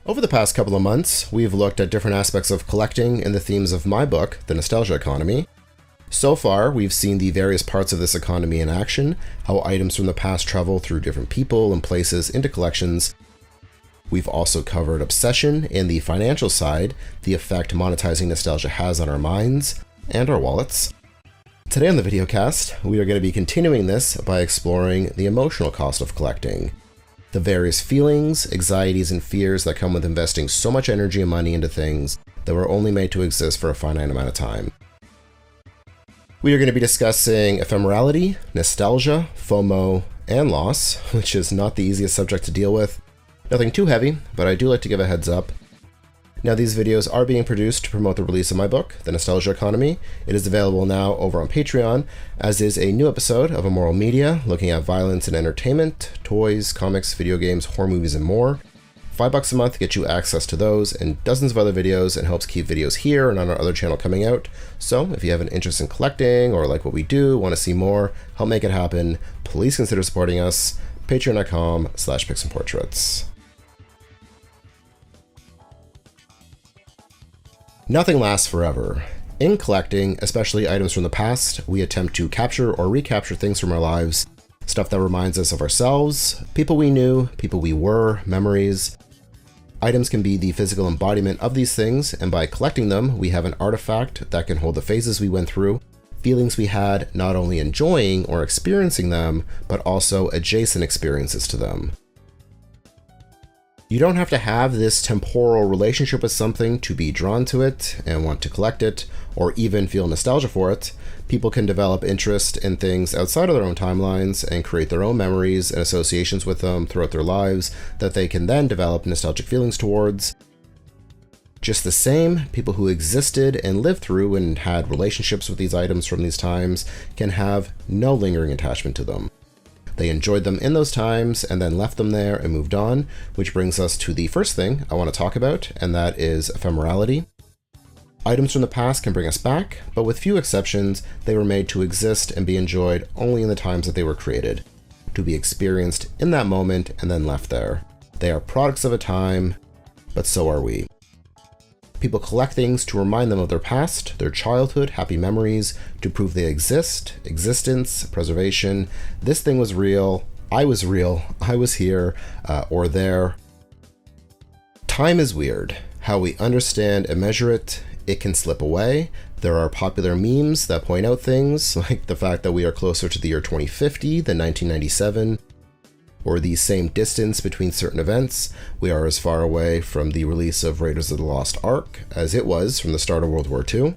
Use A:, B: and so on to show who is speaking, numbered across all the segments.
A: Over the past couple of months, we've looked at different aspects of collecting and the themes of my book, The Nostalgia Economy. So far, we've seen the various parts of this economy in action, how items from the past travel through different people and places into collections. We've also covered obsession and the financial side, the effect monetizing nostalgia has on our minds and our wallets. Today on the Videocast, we are going to be continuing this by exploring the emotional cost of collecting. The various feelings, anxieties, and fears that come with investing so much energy and money into things that were only made to exist for a finite amount of time. We are going to be discussing ephemerality, nostalgia, FOMO, and loss, which is not the easiest subject to deal with. Nothing too heavy, but I do like to give a heads up. Now, these videos are being produced to promote the release of my book, The Nostalgia Economy. It is available now over on Patreon, as is a new episode of Immoral Media, looking at violence and entertainment, toys, comics, video games, horror movies, and more. $5 a month gets you access to those and dozens of other videos and helps keep videos here and on our other channel coming out. So if you have an interest in collecting or like what we do, want to see more, help make it happen, please consider supporting us. Patreon.com/PixandPortraits. Nothing lasts forever. In collecting, especially items from the past, we attempt to capture or recapture things from our lives, stuff that reminds us of ourselves, people we knew, people we were, memories. Items can be the physical embodiment of these things, and by collecting them, we have an artifact that can hold the phases we went through, feelings we had not only enjoying or experiencing them, but also adjacent experiences to them. You don't have to have this temporal relationship with something to be drawn to it and want to collect it, or even feel nostalgia for it. People can develop interest in things outside of their own timelines and create their own memories and associations with them throughout their lives that they can then develop nostalgic feelings towards. Just the same, people who existed and lived through and had relationships with these items from these times can have no lingering attachment to them. They enjoyed them in those times and then left them there and moved on, which brings us to the first thing I want to talk about, and that is ephemerality. Items from the past can bring us back, but with few exceptions, they were made to exist and be enjoyed only in the times that they were created, to be experienced in that moment and then left there. They are products of a time, but so are we. People collect things to remind them of their past, their childhood, happy memories, to prove they exist, existence, preservation. This thing was real, I was here, or there. Time is weird. How we understand and measure it, it can slip away. There are popular memes that point out things, like the fact that we are closer to the year 2050 than 1997, or the same distance between certain events. We are as far away from the release of Raiders of the Lost Ark as it was from the start of World War II.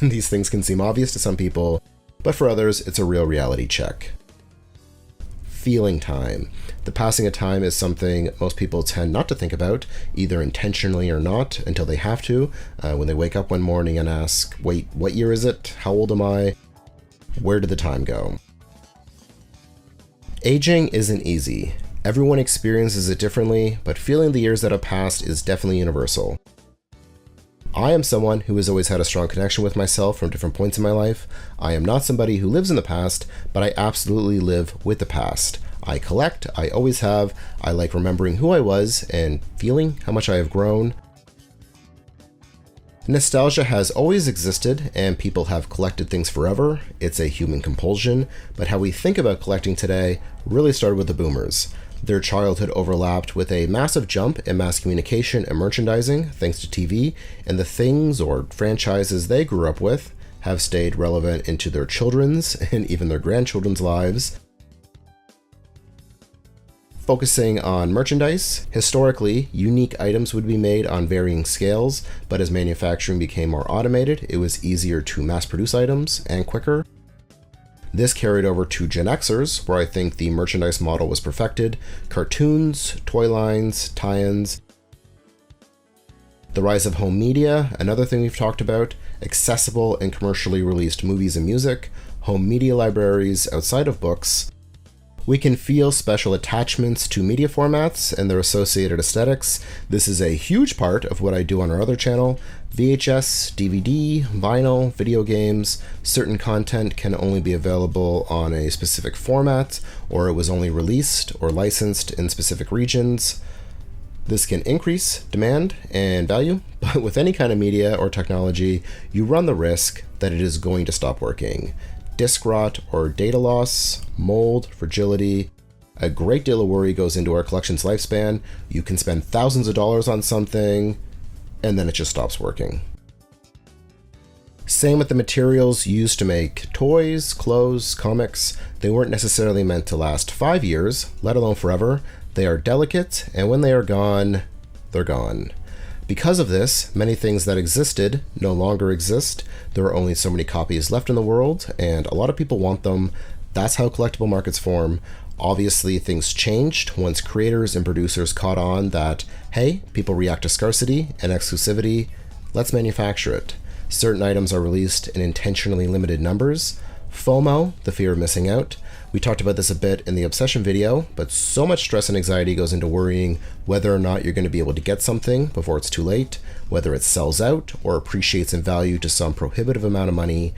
A: These things can seem obvious to some people, but for others, it's a real reality check. Feeling time. The passing of time is something most people tend not to think about, either intentionally or not, until they have to, when they wake up one morning and ask, wait, what year is it? How old am I? Where did the time go? Aging isn't easy. Everyone experiences it differently, but feeling the years that have passed is definitely universal. I am someone who has always had a strong connection with myself from different points in my life. I am not somebody who lives in the past, but I absolutely live with the past. I collect, I always have. I like remembering who I was and feeling how much I have grown. Nostalgia has always existed, and people have collected things forever. It's a human compulsion, but how we think about collecting today really started with the boomers. Their childhood overlapped with a massive jump in mass communication and merchandising, thanks to TV, and the things or franchises they grew up with have stayed relevant into their children's and even their grandchildren's lives. Focusing on merchandise, historically, unique items would be made on varying scales, but as manufacturing became more automated, it was easier to mass produce items and quicker. This carried over to Gen Xers, where I think the merchandise model was perfected. Cartoons, toy lines, tie-ins. The rise of home media, another thing we've talked about. Accessible and commercially released movies and music. Home media libraries outside of books. We can feel special attachments to media formats and their associated aesthetics. This is a huge part of what I do on our other channel. VHS, DVD, vinyl, video games. Certain content can only be available on a specific format, or it was only released or licensed in specific regions. This can increase demand and value, but with any kind of media or technology, you run the risk that it is going to stop working. Disk rot or data loss, mold, fragility. A great deal of worry goes into our collection's lifespan. You can spend thousands of dollars on something, and then it just stops working. Same with the materials used to make toys, clothes, comics. They weren't necessarily meant to last 5 years, let alone forever. They are delicate, and when they are gone, they're gone. Because of this, many things that existed no longer exist. There are only so many copies left in the world, and a lot of people want them. That's how collectible markets form. Obviously, things changed once creators and producers caught on that, hey, people react to scarcity and exclusivity. Let's manufacture it. Certain items are released in intentionally limited numbers. FOMO, the fear of missing out. We talked about this a bit in the obsession video, but so much stress and anxiety goes into worrying whether or not you're going to be able to get something before it's too late, whether it sells out or appreciates in value to some prohibitive amount of money,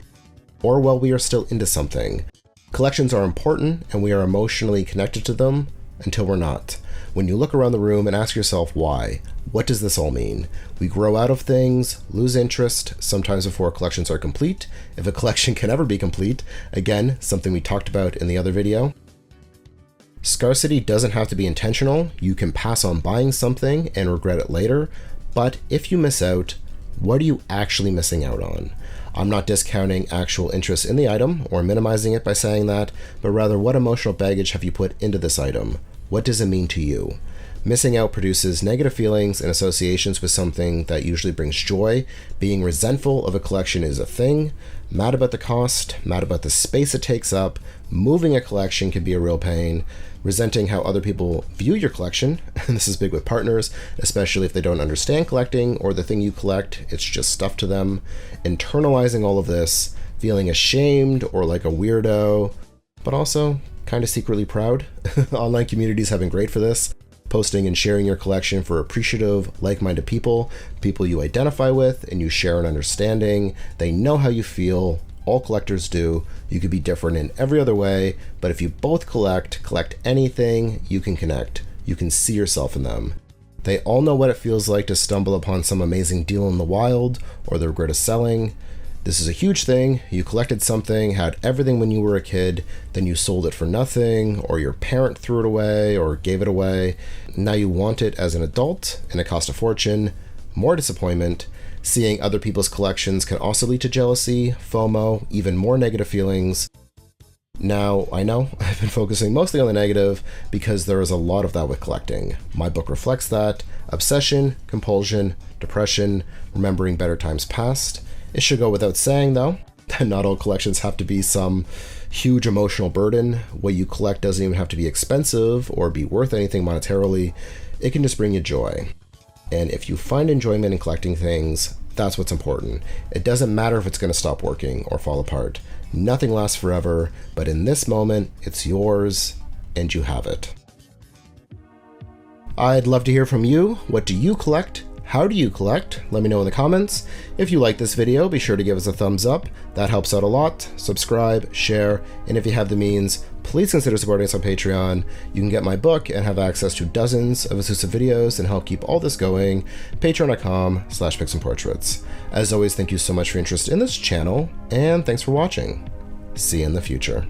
A: or while we are still into something. Collections are important and we are emotionally connected to them until we're not. When you look around the room and ask yourself why, what does this all mean? We grow out of things, lose interest, sometimes before collections are complete, if a collection can ever be complete. Again, something we talked about in the other video. Scarcity doesn't have to be intentional. You can pass on buying something and regret it later, but if you miss out, what are you actually missing out on? I'm not discounting actual interest in the item or minimizing it by saying that, but rather what emotional baggage have you put into this item? What does it mean to you? Missing out produces negative feelings and associations with something that usually brings joy. Being resentful of a collection is a thing. Mad about the cost, mad about the space it takes up. Moving a collection can be a real pain. Resenting how other people view your collection, and this is big with partners, especially if they don't understand collecting or the thing you collect, it's just stuff to them. Internalizing all of this, feeling ashamed or like a weirdo, but also kind of secretly proud. Online communities have been great for this. Posting and sharing your collection for appreciative, like-minded people you identify with and you share an understanding. They know how you feel. All collectors do. You could be different in every other way, but if you both collect anything, you can connect. You can see yourself in them. They all know what it feels like to stumble upon some amazing deal in the wild or the regret of selling. This is a huge thing. You collected something, had everything when you were a kid, then you sold it for nothing, or your parent threw it away or gave it away. Now you want it as an adult and it cost a fortune. More disappointment. Seeing other people's collections can also lead to jealousy, FOMO, even more negative feelings. Now, I know I've been focusing mostly on the negative because there is a lot of that with collecting. My book reflects that. Obsession, compulsion, depression, remembering better times past. It should go without saying, though, that not all collections have to be some huge emotional burden. What you collect doesn't even have to be expensive or be worth anything monetarily. It can just bring you joy. And if you find enjoyment in collecting things, that's what's important. It doesn't matter if it's going to stop working or fall apart. Nothing lasts forever, but in this moment, it's yours and you have it. I'd love to hear from you. What do you collect? How do you collect? Let me know in the comments. If you like this video, be sure to give us a thumbs up. That helps out a lot. Subscribe, share, and if you have the means, please consider supporting us on Patreon. You can get my book and have access to dozens of exclusive videos and help keep all this going. Patreon.com/PixandPortraits. As always, thank you so much for your interest in this channel, and thanks for watching. See you in the future.